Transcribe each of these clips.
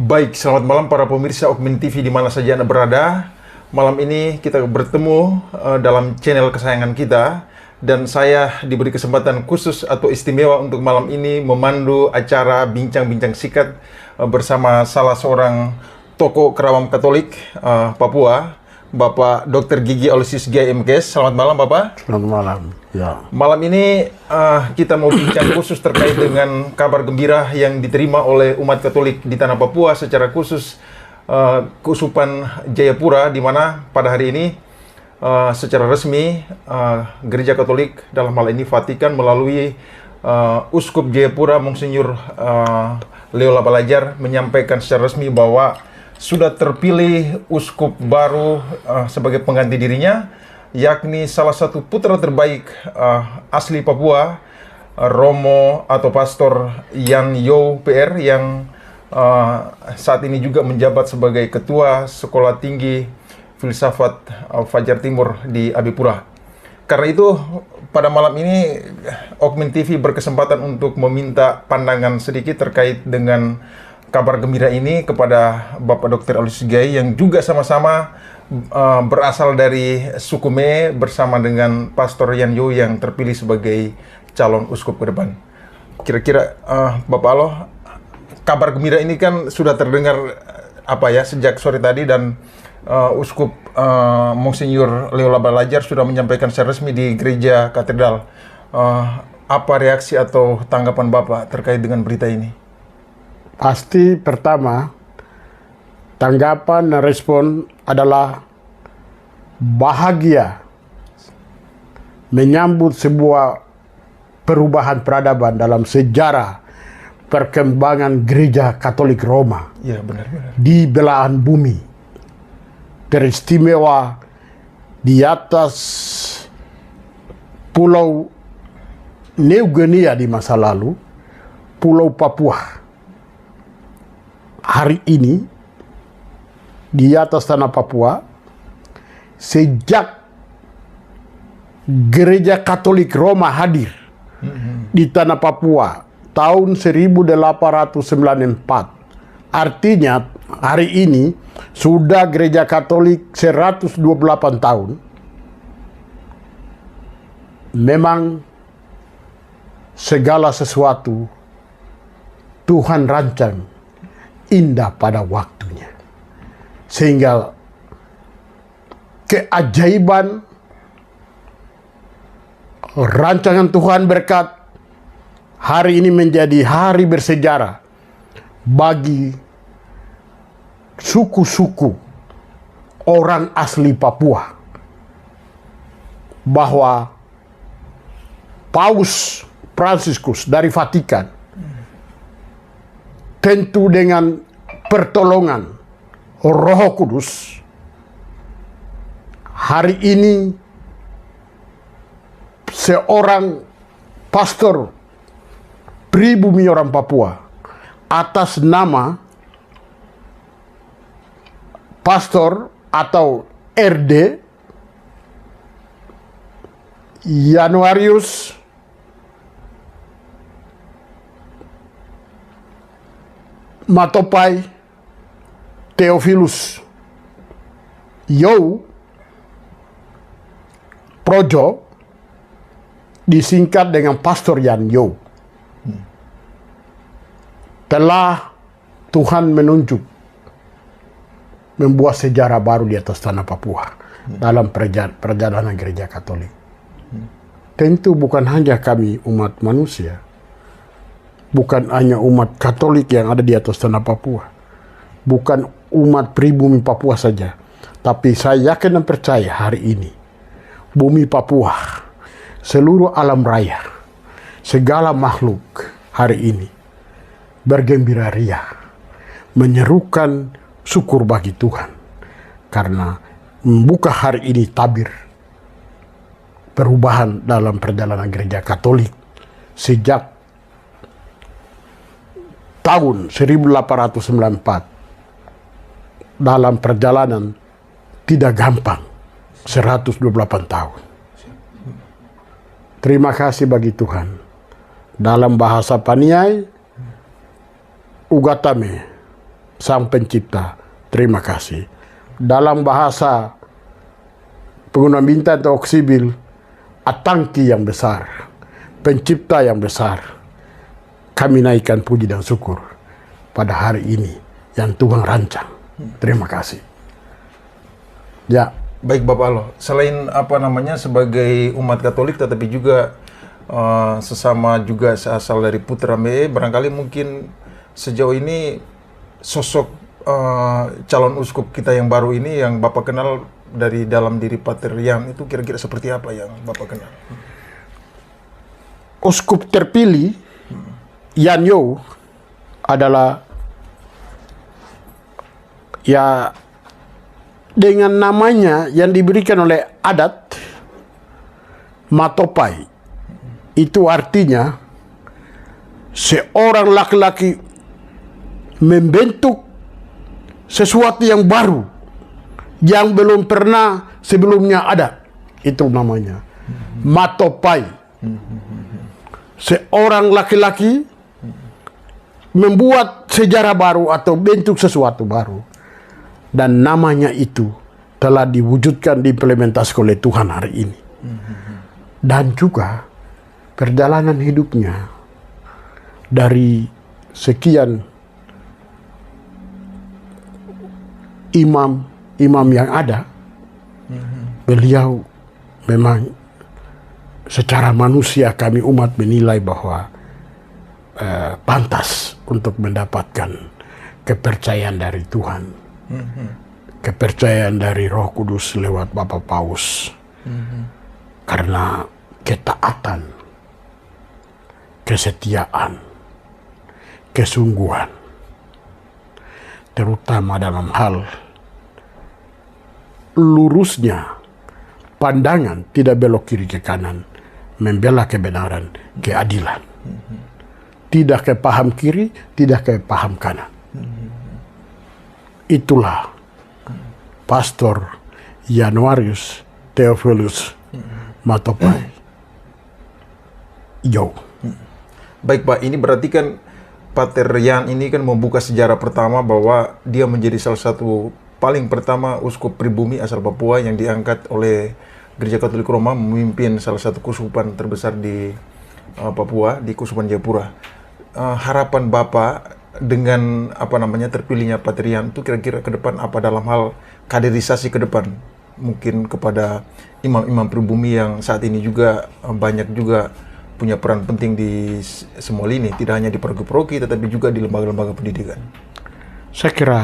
Baik, selamat malam para pemirsa Okmin TV di mana saja Anda berada. Malam ini kita bertemu dalam channel kesayangan kita, dan saya diberi kesempatan khusus atau istimewa untuk malam ini memandu acara Bincang-Bincang Sikat bersama salah seorang tokoh Kerawang Katolik Papua, Bapak Dr. Gigi Aloysius Giai MKes. Selamat malam Bapak. Selamat malam. Ya. Malam ini kita mau bincang khusus terkait dengan kabar gembira yang diterima oleh umat Katolik di tanah Papua, secara khusus Keuskupan Jayapura, di mana pada hari ini secara resmi Gereja Katolik, dalam hal ini Vatikan, melalui Uskup Jayapura Monsinyur Leo Labalajar, menyampaikan secara resmi bahwa sudah terpilih uskup baru sebagai pengganti dirinya, yakni salah satu putra terbaik asli Papua, Romo atau Pastor Yan Yo PR, yang saat ini juga menjabat sebagai Ketua Sekolah Tinggi Filsafat Fajar Timur di Abipura. Karena itu, pada malam ini Okmin TV berkesempatan untuk meminta pandangan sedikit terkait dengan kabar gembira ini kepada Bapak Dr. Aloysius Giai, yang juga sama-sama berasal dari suku Me, bersama dengan Pastor Yan Yo yang terpilih sebagai calon uskup ke depan. Kira-kira Bapak Alo, kabar gembira ini kan sudah terdengar sejak sore tadi, dan Uskup Monsinyur Leo Labalajar sudah menyampaikan secara resmi di Gereja Katedral. Apa reaksi atau tanggapan Bapak terkait dengan berita ini? Pasti pertama, tanggapan dan respon adalah bahagia menyambut sebuah perubahan peradaban dalam sejarah perkembangan Gereja Katolik Roma. Ya, benar-benar. Di belahan bumi, teristimewa di atas Pulau New Guinea di masa lalu, Pulau Papua. Hari ini, di atas tanah Papua, sejak Gereja Katolik Roma hadir di tanah Papua tahun 1894. Artinya, hari ini sudah Gereja Katolik 128 tahun. Memang segala sesuatu Tuhan rancang indah pada waktunya, sehingga keajaiban rancangan Tuhan berkat hari ini menjadi hari bersejarah bagi suku-suku orang asli Papua, bahwa Paus Fransiskus dari Vatikan, tentu dengan pertolongan Roh Kudus, hari ini seorang pastor pribumi orang Papua atas nama pastor atau RD Januarius Matopai Theophilus Yo Projo, disingkat dengan Pastor Yan Yo, telah Tuhan menunjuk membuat sejarah baru di atas tanah Papua dalam perjalanan Gereja Katolik. Tentu bukan hanya kami umat manusia, bukan hanya umat Katolik yang ada di atas tanah Papua, bukan umat pribumi Papua saja, tapi saya yakin dan percaya hari ini bumi Papua, seluruh alam raya, segala makhluk hari ini bergembira ria, menyerukan syukur bagi Tuhan, karena membuka hari ini tabir perubahan dalam perjalanan Gereja Katolik sejak tahun 1894, dalam perjalanan tidak gampang 128 tahun. Terima kasih bagi Tuhan. Dalam bahasa Paniai, ugatame Sang Pencipta, terima kasih. Dalam bahasa penggunaan bintang atau oksibil, Atangki yang besar, Pencipta yang besar, kami naikkan puji dan syukur pada hari ini yang Tuhan rancang. Terima kasih. Ya. Baik Bapak Aloh, selain sebagai umat Katolik tetapi juga sesama juga seasal dari Putra ME, barangkali mungkin sejauh ini sosok calon uskup kita yang baru ini yang Bapak kenal dari dalam diri Pater Yan itu kira-kira seperti apa yang Bapak kenal? Uskup terpilih Yan Yo adalah ya dengan namanya yang diberikan oleh adat Matopai. Itu artinya seorang laki-laki membentuk sesuatu yang baru yang belum pernah sebelumnya ada. Itu namanya Matopai. Seorang laki-laki membuat sejarah baru atau bentuk sesuatu baru. Dan namanya itu telah diwujudkan, diimplementasikan oleh Tuhan hari ini. Dan juga perjalanan hidupnya dari sekian imam yang ada, beliau memang secara manusia kami umat menilai bahwa pantas untuk mendapatkan kepercayaan dari Tuhan. Kepercayaan dari Roh Kudus lewat Bapak Paus. Karena ketaatan, kesetiaan, kesungguhan, terutama dalam hal lurusnya pandangan, tidak belok kiri ke kanan, membela kebenaran, keadilan. Tidak ke paham kiri, tidak ke paham kanan. Itulah Pastor Januarius Theophilus Matopai. Yo. Baik Pak, ini berarti kan Pater Yan ini kan membuka sejarah pertama bahwa dia menjadi salah satu paling pertama uskup pribumi asal Papua yang diangkat oleh Gereja Katolik Roma memimpin salah satu keuskupan terbesar di Papua, di Keuskupan Jayapura. Harapan Bapak dengan terpilihnya Pater Yan itu kira-kira ke depan apa dalam hal kaderisasi ke depan, mungkin kepada imam-imam pribumi yang saat ini juga banyak juga punya peran penting di semua lini, tidak hanya di paroki-paroki tetapi juga di lembaga-lembaga pendidikan. Saya kira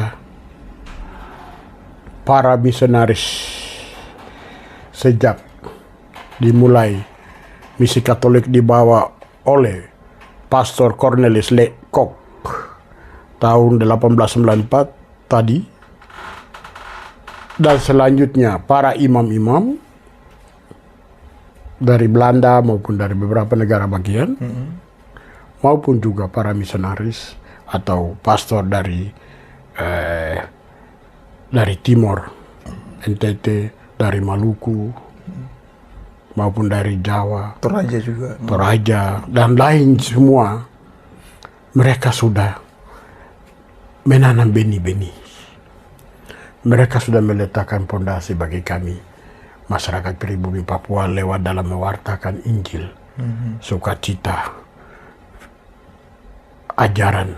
para misionaris sejak dimulai misi Katolik dibawa oleh Pastor Cornelis Lecoq tahun 1894 tadi, dan selanjutnya para imam-imam dari Belanda maupun dari beberapa negara bagian, maupun juga para misionaris atau pastor dari Timor, NTT, dari Maluku, maupun dari Jawa, Toraja juga, Toraja dan lain semua, mereka sudah menanam benih-benih. Mereka sudah meletakkan pondasi bagi kami masyarakat pribumi Papua lewat dalam mewartakan Injil, sukacita, ajaran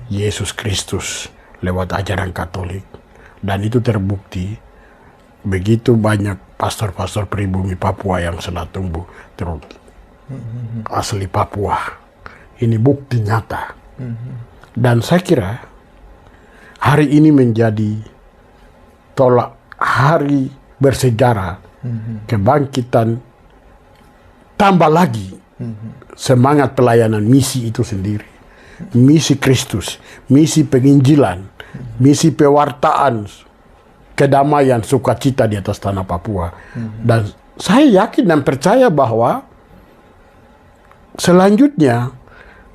Yesus Kristus lewat ajaran Katolik. Dan itu terbukti begitu banyak pastor-pastor pribumi Papua yang telah tumbuh terus asli Papua. Ini bukti nyata. Dan saya kira hari ini menjadi tolak hari bersejarah kebangkitan, tambah lagi semangat pelayanan misi itu sendiri, misi Kristus, misi penginjilan, misi pewartaan kedamaian, sukacita di atas tanah Papua. Dan saya yakin dan percaya bahwa selanjutnya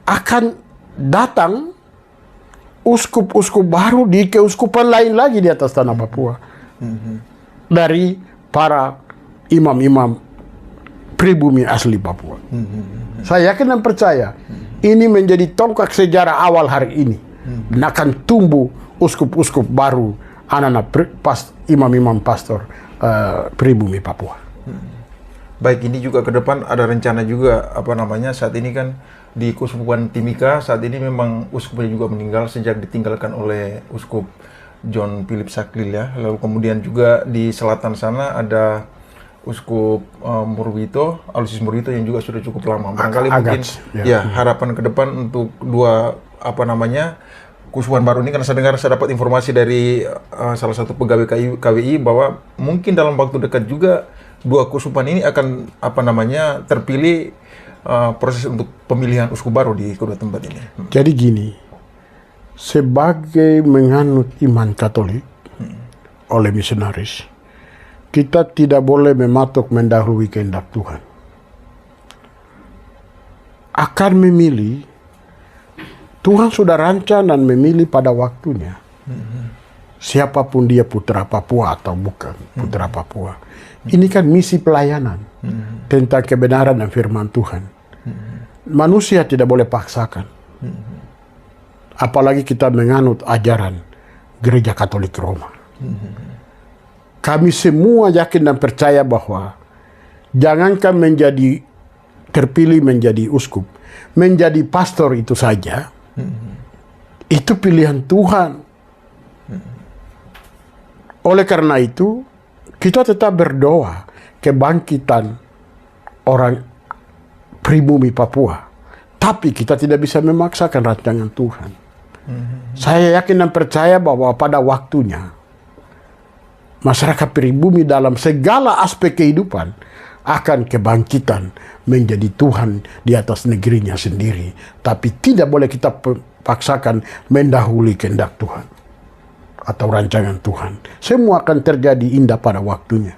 akan datang uskup-uskup baru di keuskupan lain lagi di atas tanah Papua. Dari para imam-imam pribumi asli Papua. Saya yakin dan percaya ini menjadi tonggak sejarah awal hari ini. Dan akan tumbuh uskup-uskup baru, imam-imam pastor pribumi Papua. Baik, ini juga ke depan ada rencana juga saat ini kan di Keuskupan Timika saat ini memang uskupnya juga meninggal sejak ditinggalkan oleh Uskup John Philip Saklil ya. Lalu kemudian juga di selatan sana ada Uskup Murwito, Aloysius Murwito yang juga sudah cukup lama. Barangkali mungkin harapan ke depan untuk dua keuskupan baru ini, karena saya dapat informasi dari salah satu pegawai KWI bahwa mungkin dalam waktu dekat juga dua keuskupan ini akan terpilih proses untuk pemilihan uskup baru di kedua tempat ini. Jadi gini, sebagai menganut iman Katolik oleh misionaris, kita tidak boleh mematok mendahului kehendak Tuhan. Akan memilih, Tuhan sudah rancang dan memilih pada waktunya. Siapapun dia, putra Papua atau bukan putra Papua. Ini kan misi pelayanan tentang kebenaran dan firman Tuhan. Manusia tidak boleh paksakan. Apalagi kita menganut ajaran Gereja Katolik Roma. Kami semua yakin dan percaya bahwa jangankan terpilih menjadi uskup, menjadi pastor itu saja, itu pilihan Tuhan. Oleh karena itu, kita tetap berdoa kebangkitan orang pribumi Papua. Tapi kita tidak bisa memaksakan rancangan Tuhan. Saya yakin dan percaya bahwa pada waktunya, masyarakat pribumi dalam segala aspek kehidupan akan kebangkitan menjadi Tuhan di atas negerinya sendiri. Tapi tidak boleh kita paksakan mendahului kehendak Tuhan atau rancangan Tuhan. Semua akan terjadi indah pada waktunya.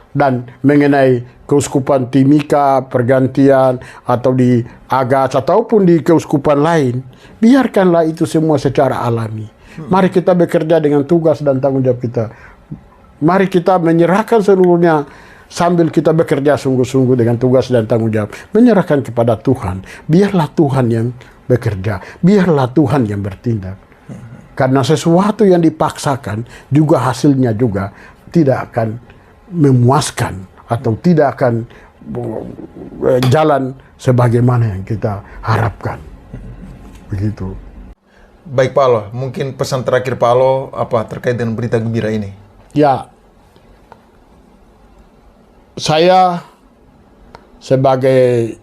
Dan mengenai Keuskupan Timika, pergantian, atau di Agats, ataupun di keuskupan lain, biarkanlah itu semua secara alami. Mari kita bekerja dengan tugas dan tanggung jawab kita. Mari kita menyerahkan seluruhnya sambil kita bekerja sungguh-sungguh dengan tugas dan tanggung jawab. Menyerahkan kepada Tuhan. Biarlah Tuhan yang bekerja. Biarlah Tuhan yang bertindak. Karena sesuatu yang dipaksakan juga hasilnya juga tidak akan memuaskan atau tidak akan jalan sebagaimana yang kita harapkan. Begitu. Baik Pak Aloh, mungkin pesan terakhir Pak Aloh terkait dengan berita gembira ini? Ya, saya sebagai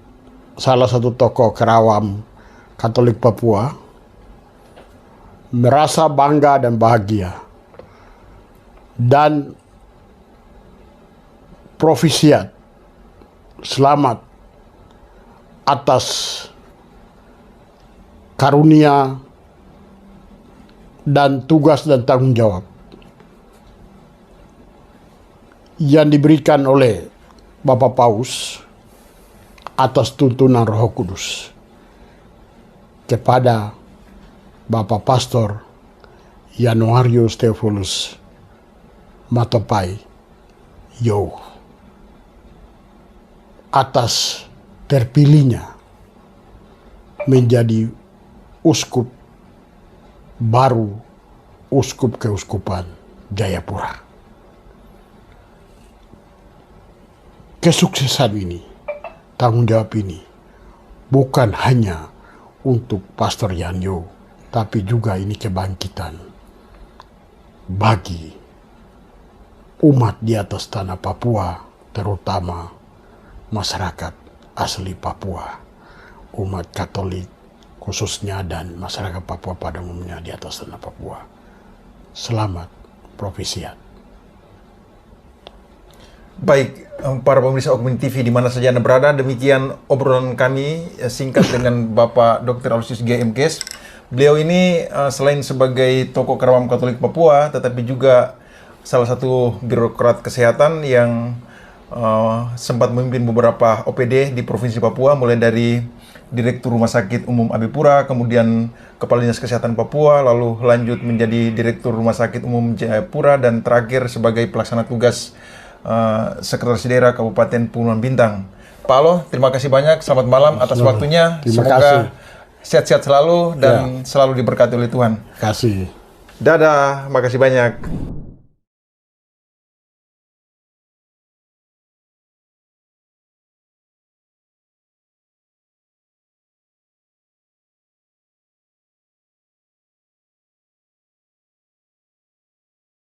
salah satu tokoh Kerawam Katolik Papua merasa bangga dan bahagia dan profisiat selamat atas karunia dan tugas dan tanggung jawab yang diberikan oleh Bapak Paus atas tuntunan Roh Kudus kepada Bapak Pastor Januarius Theophilus Matopai Yo atas terpilihnya menjadi uskup baru, uskup keuskupan Jayapura. Kesuksesan ini, tanggung jawab ini, bukan hanya untuk Pastor Yanyo, tapi juga ini kebangkitan bagi umat di atas tanah Papua, terutama masyarakat asli Papua, umat Katolik khususnya dan masyarakat Papua pada umumnya di atas tanah Papua. Selamat profisiat. Baik, para pemirsa Augment TV di mana saja Anda berada, demikian obrolan kami singkat dengan Bapak Dr. Aloysius G. M. Kes. Beliau ini selain sebagai tokoh Kerawam Katolik Papua, tetapi juga salah satu birokrat kesehatan yang sempat memimpin beberapa OPD di Provinsi Papua, mulai dari Direktur Rumah Sakit Umum Abipura, kemudian Kepala Dinas Kesehatan Papua, lalu lanjut menjadi Direktur Rumah Sakit Umum Jayapura, dan terakhir sebagai pelaksana tugas Sekretaris Daerah Kabupaten Pegunungan Bintang. Pak Aloh, terima kasih banyak. Selamat malam atas waktunya. Terima Semoga kasih. sehat-sehat selalu dan selalu diberkati oleh Tuhan. Kasih. Dadah, makasih banyak.